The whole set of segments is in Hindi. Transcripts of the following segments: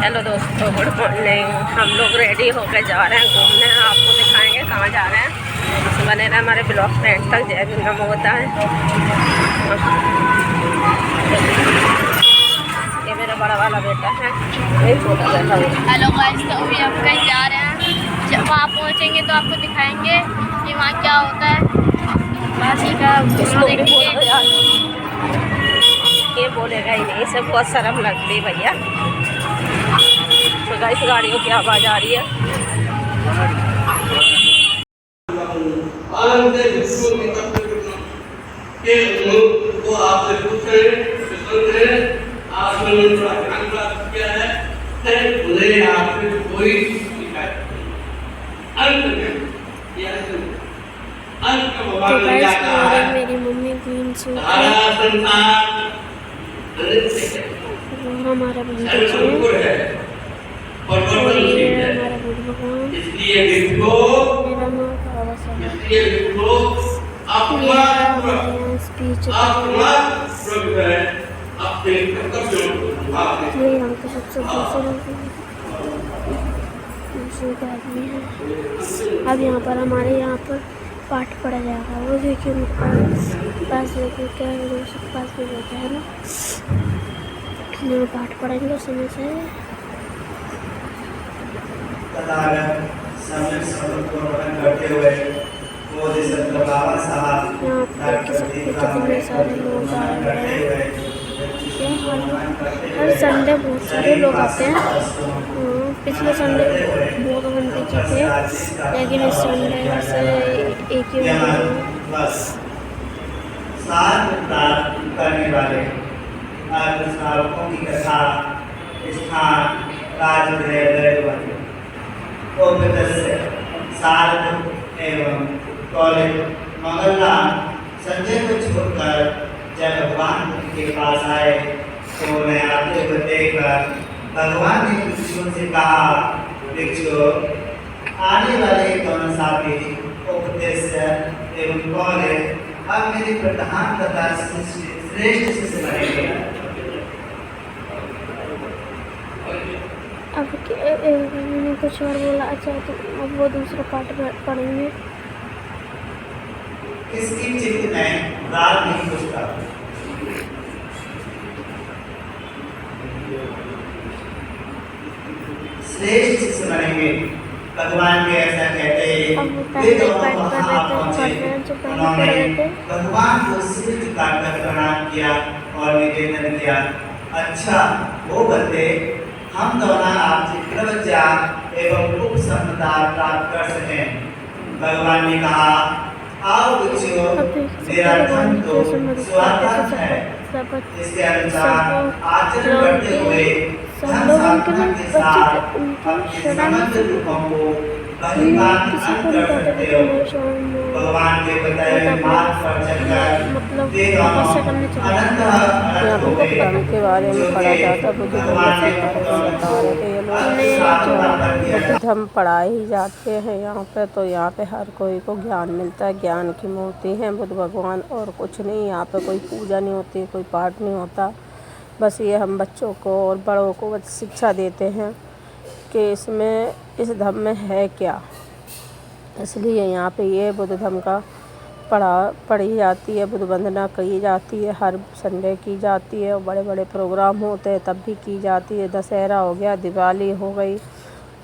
हेलो दोस्तों, गुड मॉर्निंग। हम लोग रेडी होकर जा रहे हैं घूमने। आपको दिखाएंगे कहाँ जा रहे हैं। बने रहे हमारे ब्लॉग में एंड तक। जय भी नमो होता है। ये मेरा बड़ा वाला बेटा है, यही छोटा बैठा हुआ। हेलो गाइस, तो अभी हम कहीं जा रहे हैं। जब वहाँ पहुँचेंगे तो आपको दिखाएंगे कि वहाँ क्या होता है। बाकी का ये बोलेगा ही नहीं, सब बहुत शर्म लगती है भैया। तो गाइस गाड़ियों की आवाज़ आ रही है। वो आपसे पूछ रहे हैं, आपने थोड़ा ध्यान प्राप्त किया है, उन्हें आपसे कोई शिकायत नहीं। अंत में मेरी मम्मी ग्रीन सूट सारा संसार हमारा विंटेज है और ये हमारा बुद्ध भगवान। इसलिए इसको मेरा नाम कावा सा है। इसलिए इसको अपना स्पीच अपने कर्तव्यों को ये यहाँ पे सबसे दूसरे आदमी है। अब यहाँ पर हमारे यहाँ पर पाठ पढ़ा जाएगा। वो देखिए पास लेके क्या सब पास भी रहता है ना, पाठ पढ़ेंगे समय से। करते हुए वो बाबा साहब कितने सारे लोग आ रहे हैं। हर संडे बहुत सारे लोग आते हैं। पिछले संडे बहुत घंटे थे, लेकिन इस संडे से एक ही करने वाले श्रावकों की कथा स्थान सार्थ एवं कॉलेज मंगलराम संजय को छोड़कर जब भगवान के पास आए तो मैं आते हुए देखकर भगवान ने भिक्षुओं से कहा, भिक्षु आने वाले कौन सा भी उपदेश एवं कॉलेज अब मेरे प्रधान तथा श्रेष्ठ शिष्य बनेंगे। अब मैंने कुछ और बोला। अच्छा, तो अब वो दूसरा पाठ पढ़ेंगे। इसकी चित्त में राग नहीं घुसता। श्रेष्ठ शिष्य बनेंगे। भगवान के ऐसा कहते हैं। उन्होंने भगवान को सिर झुकाकर प्रणाम किया और निवेदन किया, अच्छा वो बंदे हम दोनों आपसे प्रवृत्ति एवं उपसम्पदा प्राप्त कर सकें। भगवान ने कहा, आओ बच्चों, मेरा धन तो स्वार्थ है। इसके अनुसार आचरण करते हुए धन साधना के साथ अपने समस्त दुखों को बहिर्वाह कर सकते हो। भगवान के बताए हुए मार्ग पर चलकर वे दोनों अनंत के बारे में पढ़ा जाता। बुद्ध धर्म पढ़ाए ही जाते हैं यहाँ पे। तो यहाँ पे हर कोई को ज्ञान मिलता है। ज्ञान की मूर्ति है बुद्ध भगवान, और कुछ नहीं। यहाँ पे कोई पूजा नहीं होती, कोई पाठ नहीं होता। बस ये हम बच्चों को और बड़ों को बस शिक्षा देते हैं कि इसमें इस धर्म में है क्या। इसलिए यहाँ पे ये बुद्ध धर्म का पढ़ी जाती है। बुद्ध वंदना की जाती है, हर संडे की जाती है। और बड़े बड़े प्रोग्राम होते हैं तब भी की जाती है। दशहरा हो गया, दिवाली हो गई,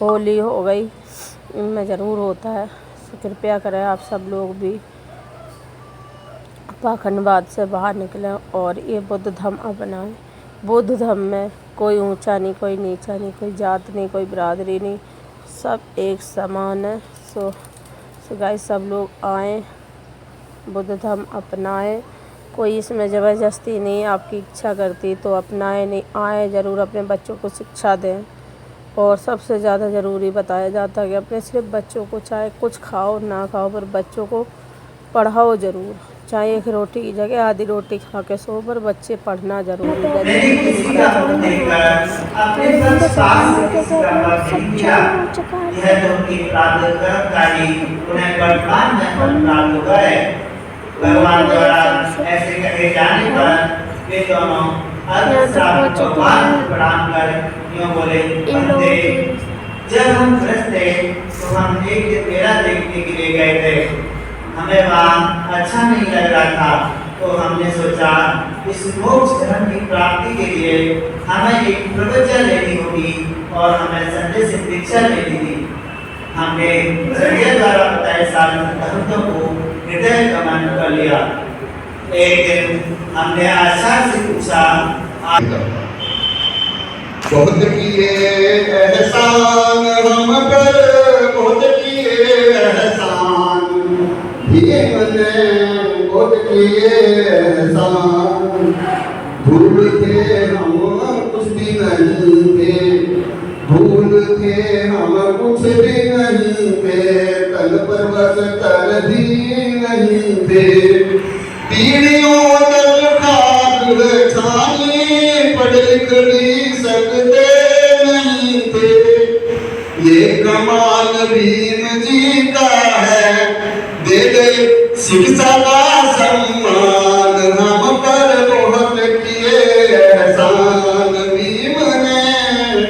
होली हो गई, इनमें ज़रूर होता है। तो कृपया करें आप सब लोग भी पाखंडवाद से बाहर निकलें और ये बुद्ध धर्म अपनाएं। बुद्ध धर्म में कोई ऊंचा नहीं, कोई नीचा नहीं, कोई जात नहीं, कोई बिरादरी नहीं, सब एक समान है। सो गाइस, सब लोग आएँ, बुद्ध धर्म अपनाएं। कोई इसमें ज़बरदस्ती नहीं, आपकी इच्छा करती तो अपनाएं, नहीं आए ज़रूर। अपने बच्चों को शिक्षा दें। और सबसे ज़्यादा ज़रूरी बताया जाता है कि अपने सिर्फ बच्चों को, चाहे कुछ खाओ ना खाओ, पर बच्चों को पढ़ाओ ज़रूर। चाहे एक रोटी की जगह आधी रोटी खा के सो, पर बच्चे पढ़ना ज़रूर है। भगवान द्वारा ऐसे कहे जाने पर वे दोनों यहाँ तक पहुँचे तो भगवान को प्रणाम कर यूं बोले, इन लोगों बंदे, के जब हम ग्रस्त थे तो हम एक दिन मेला देखने के लिए गए थे। हमें वहाँ अच्छा नहीं लग रहा था, तो हमने सोचा इस मोक्ष धर्म की प्राप्ति के लिए हमें एक प्रवचन लेनी होगी और हमें संजय से दीक्षा लेनी थी। हमने संजय द्वारा बताए सारे सिद्धांतों को हृदय गमन कर लिया। एक दिन हमने आचार्य से पूछा, बहुत किए एहसान हम पर, बहुत किए एहसान, भीम ने बहुत किए एहसान। भूल थे हम कुछ भी नहीं थे, भूल थे हम कुछ भी नहीं थे, तन पर बस तन भी नहीं थे। पीढ़ियों तक खाक छानी पढ़ लिख भी सकते नहीं थे। ये कमाल भीम जी का है, दे गए शिक्षा का सम्मान, हम पर बहुत किए एहसान, भीम ने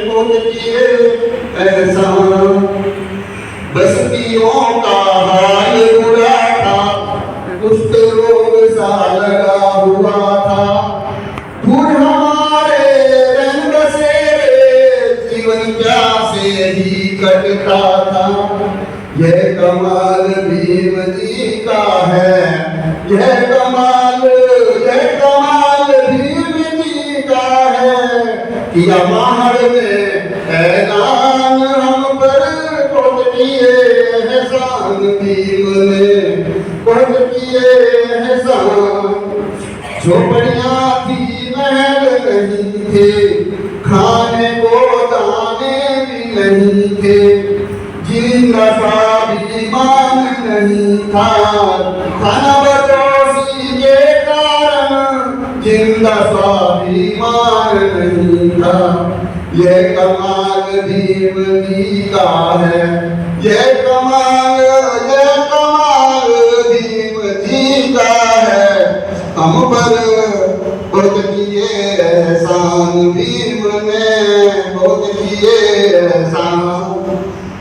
बहुत किए एहसान। बस्तियों का हाल बुरा था, कुष्ठ रोग सा लगा हुआ था, दूर हमारे रंग बसेरे, जीवन प्यासे ही कटता था। यह कमाल भीम जी का है, यह कमाल भीम जी का है। किया माहर में ऐलान हम पर बहुत किए एहसान, भीम ने बहुत किए एहसान। झोपड़ियाँ थी महल नहीं थे, खाने को दाने भी नहीं थे, जिंदा स्वाभिमान नहीं था, खाना बदोशी के कारण जिंदा स्वाभिमान नहीं था। यह कमाल भीम जी का है, यह कमाल भीम जी का है। हम पर बहुत किए एहसान, भीम ने बहुत किए एहसान।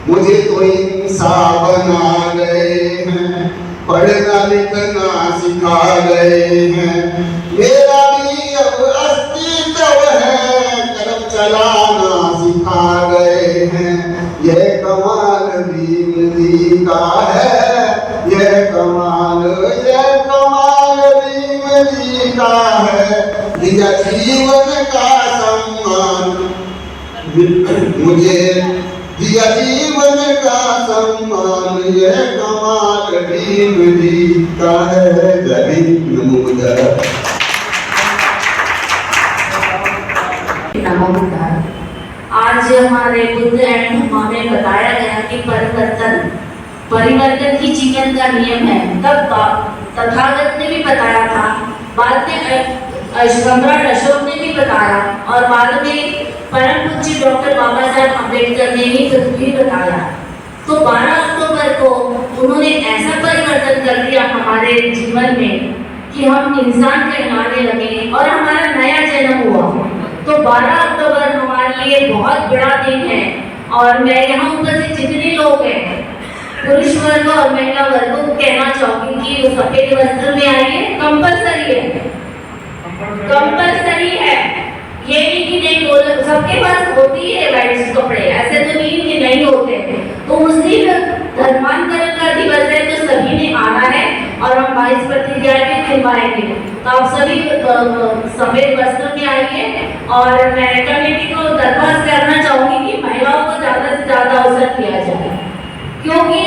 मुझे तो इंसान बना गए हैं, पढ़ना लिखना सिखा गए हैं, मेरा भी अब अस्तित्व है, कदम चलाना सिखा गए हैं। यह कमाल भीम जी का है, यह कमाल भीम जी का है। दिया जीवन का सम्मान, मुझे दिया जीवन का सम्मान, यह कमाल भीम जी का है। जय भीम, नमो बुद्धाय। नमो बुद्धाय। आज हमारे बुद्ध एंड धम्मा में बताया गया कि परिवर्तन ही जीवन का नियम है। तब तथागत ने भी बताया था, बाद में सम्राट अशोक ने भी बताया, और बाद में परम पूज्य डॉक्टर बाबा साहब अम्बेडकर ने भी बताया। तो 12 अक्टूबर को उन्होंने ऐसा परिवर्तन कर दिया हमारे जीवन में कि हम इंसान कहलाने लगे और हमारा नया जन्म हुआ। तो 12 अक्टूबर हमारे लिए बहुत बड़ा दिन है, और मैं यहाँ उपस्थित जितने लोग हैं, पुरुष वर्ग और महिला वर्ग को कहना चाहूंगी कि वो सफेद वस्त्र में आइए। कंपल्सरी है, ये नहीं कि नहीं बोल, सबके पास होती है वाइट कपड़े, ऐसे तो नहीं कि नहीं होते। तो उस दिन धर्मांतरण का दिवस है, तो सभी ने आना है, और हम 22 प्रतिज्ञाएं भी खिलवाएंगे। तो आप सभी सफेद वस्त्र में आइए, और मैं कमेटी को दरख्वास्त करना चाहूंगी कि महिलाओं को ज्यादा से ज्यादा अवसर दिया जाए, क्योंकि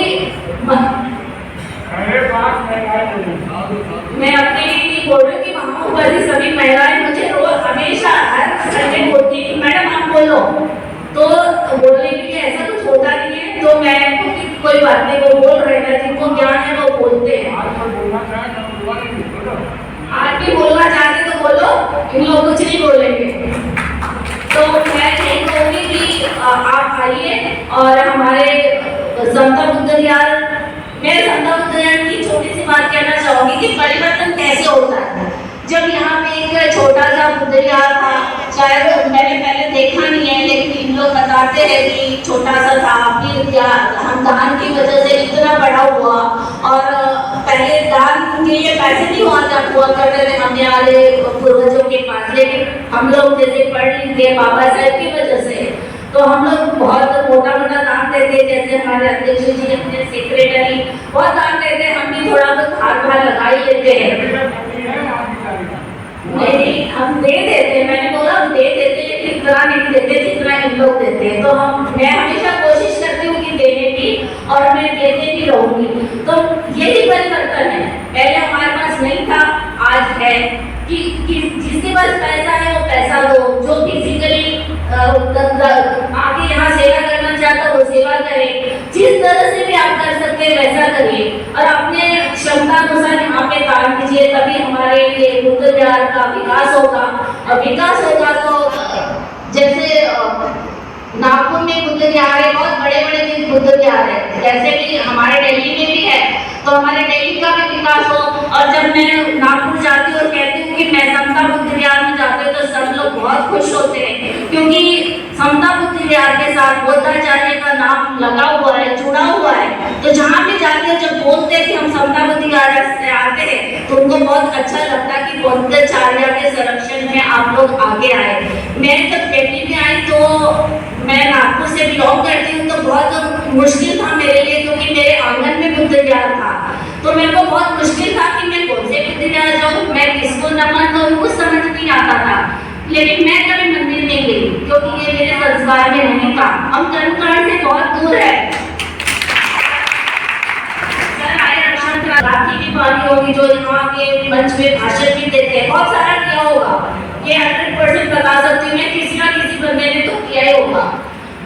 मैं अपने लिए बोल रही हूँ कि वहाँ ऊपर सभी महिलाएं मुझे रोज हमेशा हर संडे बोलती है कि मैडम आप बोलो, तो बोलने के लिए ऐसा कुछ होता नहीं है। तो मैं कोई बात नहीं, वो बोल रहे हैं, जिनको ज्ञान है वो बोलते हैं। आप भी बोलना चाहते तो बोलो, इन लोग कुछ नहीं बोलेंगे। तो मैं यही कहूँगी कि आप आइए, और हमारे समता बुद्ध विहार, मैं समता बुद्ध विहार की छोटी सी बात कहना चाहूँगी कि परिवर्तन कैसे होता है। जब यहाँ पे एक छोटा सा बुद्धगया था, शायद मैंने पहले देखा नहीं है, लेकिन इन लोग बताते हैं कि छोटा सा था, फिर क्या हम दान की वजह से इतना बड़ा हुआ। और पहले दान के लिए पैसे नहीं हुआ करते थे हमारे पूर्वजों के पास, लेकिन हम लोग जैसे पढ़ लिख गए बाबा साहब की वजह से, तो हम लोग बहुत मोटा मोटा दान देते। जैसे हमारे अध्यक्ष जी, अपने सेक्रेटरी बहुत दान देते, हम भी थोड़ा बहुत हाथ भार लगा ही लेते हैं। नहीं, हम दे देते, मैंने बोला हम दे देते, लेकिन इतना नहीं देते जितना इन लोग देते हैं। तो मैं हमेशा कोशिश करती हूँ कि देने की, और मैं देते भी रहूंगी। तो यही परिवर्तन है, पहले हमारे पास नहीं था, आज है कि जिसके पास पैसा है वो पैसा दो, जो फिजिकली आगे यहाँ सेवा करना चाहता है वो सेवा करे, जिस तरह से भी आप कर सकते हैं वैसा करिए, और अपने क्षमता अनुसार यहाँ पे काम कीजिए, तभी हमारे ये बुद्धगया का विकास होगा। और विकास होगा तो जैसे नागपुर में बुद्धगया है, बहुत बड़े बड़े बुद्धगया है, जैसे कि हमारे दिल्ली में भी है, तो हमारे दिल्ली का भी विकास हो। और जब मैं नागपुर जाती हूँ और कहती हूँ कि मैं समता बुद्धगया में जाती हूँ, तो सब लोग बहुत खुश होते हैं, क्योंकि समता बुद्धगया के साथ बुद्धाचार्य का नाम लगा हुआ है, जुड़ा हुआ है। तो जहाँ भी जाते हैं, जब बोलते हैं कि हम समता बुद्धगया से आते हैं, तो उनको बहुत अच्छा लगता है कि बुद्धाचार्य के संरक्षण में आप लोग आगे आए। मैं जब दिल्ली में आई तो मैं नागपुर से बिलोंग करती हूँ, तो बहुत मुश्किल था मेरे लिए, क्योंकि मेरे आंगन में बुद्धगया था, तो मेरे को बहुत मुश्किल था कि मैं कौन से बुद्धगया जाऊँ, मैं किसको नमन करूँ, कुछ समझ नहीं आता था। लेकिन मैं कभी मंदिर नहीं गई, क्योंकि ये मेरे संस्कार में नहीं था। हम कर्मकांड से बहुत दूर है। राखी की बात होगी, जो यहाँ के मंच में भाषण भी देते हैं, बहुत सारा किया होगा, ये 100% बता सकती हूँ मैं, किसी ना किसी बंदे ने तो किया ही होगा।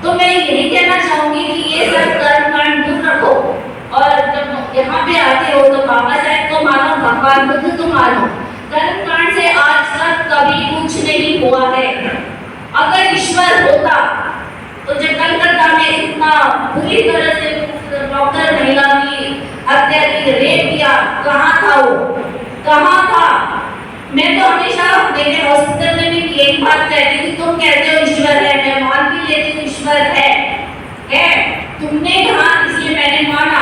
तो मैं यही कहना चाहूंगी कि ये सब कर्मकांड दूर रखो, और जब यहाँ पे आते हो तो बाबा साहब को मानो, भगवान बुद्ध को मानो। कर्मकांड से आज तक कभी कुछ नहीं हुआ है। अगर ईश्वर होता तो जब कलकत्ता में इतना बुरी तरह से डॉक्टर महिला की हत्या की, रेप किया, कहाँ था वो, कहाँ था? मैं तो हमेशा मेरे हॉस्पिटल में भी यही बात कहती हूँ, तुम कहते हो ईश्वर है, मैं मान भी लेती हूँ ईश्वर है, तुमने कहा, इसलिए मैंने माना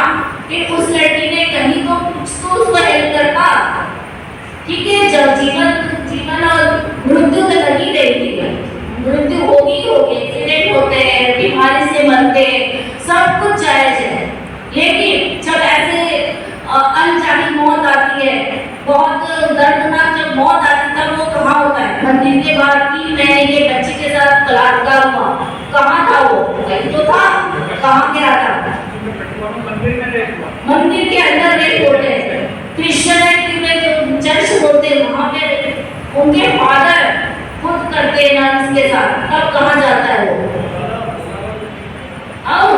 कि उस लड़की ने कहीं तो कुछ तो उसको हेल्प करता। ठीक है, जब जीवन और मृत्यु तो लगी रहती है, मृत्यु होगी, एक्सीडेंट होते हैं, बीमारी से मरते हैं, सब कुछ जायज है। लेकिन जब ऐसे अनचाही मौत आती है, बहुत दर्दनाक जब मौत आती है, तब वो कहाँ होता है? मंदिर के बाहर की मैं ये बच्चे के साथ बलात्कार हुआ, कहाँ था वो? कहीं तो था, कहाँ गया था? मंदिर के अंदर रेप होते हैं। क्रिश्चियनिटी में जो चर्च होते हैं, वहाँ पे उनके फादर खुद करते हैं नर्स के साथ, तब कहाँ जाता है वो?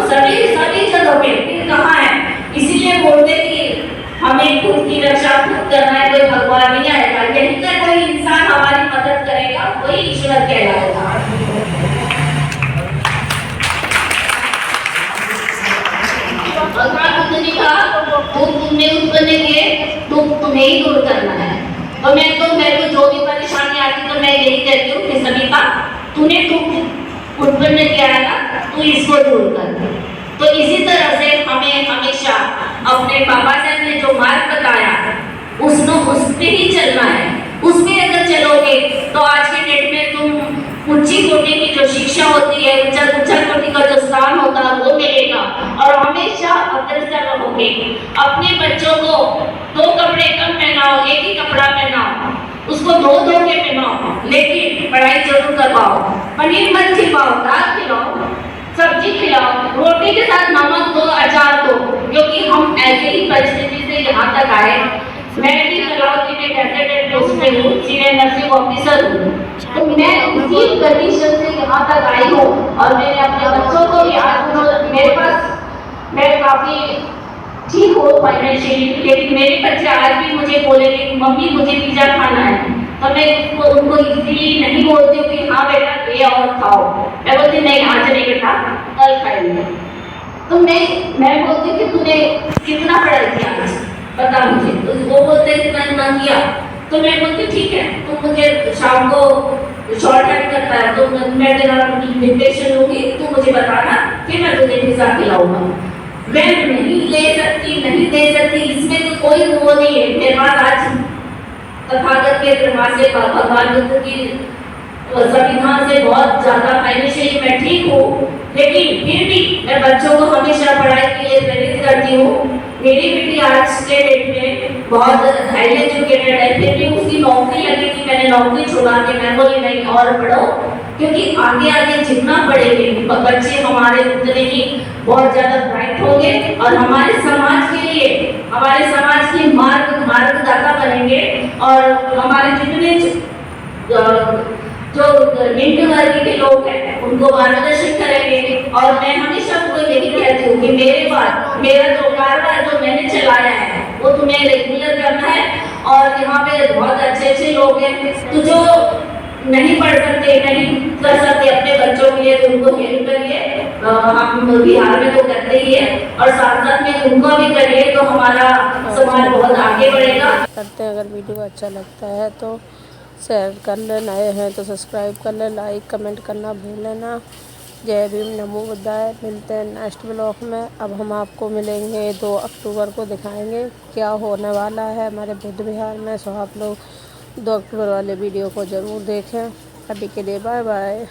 सभी जगह पे फिर कहाँ है? इसीलिए बोलते कि हमें खुद की रक्षा खुद करना है, कोई भगवान नहीं आएगा, यही कर कोई इंसान हमारी मदद करेगा, वही ईश्वर कहलाएगा। भगवान बुद्ध ने कहा तुमने उत्पन्न किए, तुम्हें ही दूर करना है। और मैं तो जो भी परेशानी आती तो मैं यही कहती हूँ कि सभी का तूने उत्पन्न किया है ना, तू इसको दूर कर। तो इसी तरह से हमें हमेशा अपने बाबा साहब ने जो मार्ग बताया उस पे ही चलना है। उसमें अगर चलोगे तो आज के डेट में तुम ऊंची कोटि की जो शिक्षा होती है, ऊंचा कोटि का जो स्थान होता है वो मिलेगा, और हमेशा अग्रसर रहोगे। अपने बच्चों को 2 कपड़े कम पहनाओ, एक ही कपड़ा पहनाओ, उसको धो के पहनाओ, लेकिन पढ़ाई जरूर करवाओ। पनीर मत खिलाओ, दाल खिलाओ, सब्जी खिलाओ, रोटी के साथ नमक दो, अचार दो, क्योंकि हम ऐसे ही परिस्थिति से यहाँ तक आए। मैं भी कलावती में कैडेट पोस्ट में हूँ, सीनियर नर्सिंग ऑफिसर हूँ, तो मैं उसी कंडीशन से यहाँ तक आई हूँ। और मैंने अपने बच्चों को भी आज मेरे पास मैं काफ़ी ठीक हूँ फाइनेंशियली, लेकिन मेरे बच्चे आज भी मुझे बोलेंगे मम्मी मुझे पिज़्ज़ा खाना है, तो मैं उनको इजीली नहीं बोलती हूँ कि हाँ बेटा ये और खाओ, मैं बोलती नहीं आज नहीं बेटा कल खाएंगे। तो मैं बोलती कि तूने कितना पढ़ाई किया आज बता मुझे, तो वो बोलते इतना किया, तो मैं बोलती ठीक है, तुम मुझे शाम को शॉर्ट टाइम करता है तो मैं तेरा डिक्टेशन लूंगी, तू मुझे बताना, फिर मैं तुझे पिज्जा खिलाऊंगा। मैं नहीं ले सकती, नहीं दे सकती, इसमें तो कोई वो नहीं है। मेरे पास आज तथागत के कृपा से भगवान बुद्ध की संविधान से बहुत ज्यादा फाइनेंशियली मैं ठीक हूँ, लेकिन फिर भी मैं बच्चों को हमेशा पढ़ाई के लिए प्रेरित करती हूँ। मेरी बेटी आज के डेट में बहुत हाईली एजुकेटेड है, फिर भी उसकी नौकरी लगी थी, मैंने नौकरी छोड़ा के मैं बोली नहीं और पढ़ो, क्योंकि आगे आगे जितना पढ़ेंगे बच्चे हमारे उतने ही बहुत ज्यादा ब्राइट होंगे और हमारे समाज के लिए, हमारे समाज की मार्गदाता बनेंगे और हमारे जितने जो निम्न वर्ग के लोग हैं उनको मार्गदर्शन करेंगे। और मैं हमेशा उनको यही कहती हूँ कि मेरे बाद मेरा जो कारभार जो मैंने चलाया है वो तुम्हें रेगुलर करना है। और यहाँ पे बहुत अच्छे अच्छे लोग हैं, तो जो नहीं पढ़ सकते, नहीं कर सकते अपने बच्चों के लिए, तो उनको हेल्प करिए। हम बिहार में तो करते ही है और साथ साथ में उनको भी करिए, तो हमारा समाज बहुत आगे बढ़ेगा। करते हैं। अगर वीडियो अच्छा लगता है तो शेयर कर ले, नए हैं तो सब्सक्राइब कर ले, लाइक कमेंट करना भूल लेना। जय भीम, नमो बुद्धाय। मिलते हैं नेक्स्ट ब्लॉग में। अब हम आपको मिलेंगे 2 अक्टूबर को, दिखाएंगे क्या होने वाला है हमारे बुद्ध विहार में। सो आप लोग 2 अक्टूबर वाले वीडियो को ज़रूर देखें। अभी के लिए बाय बाय।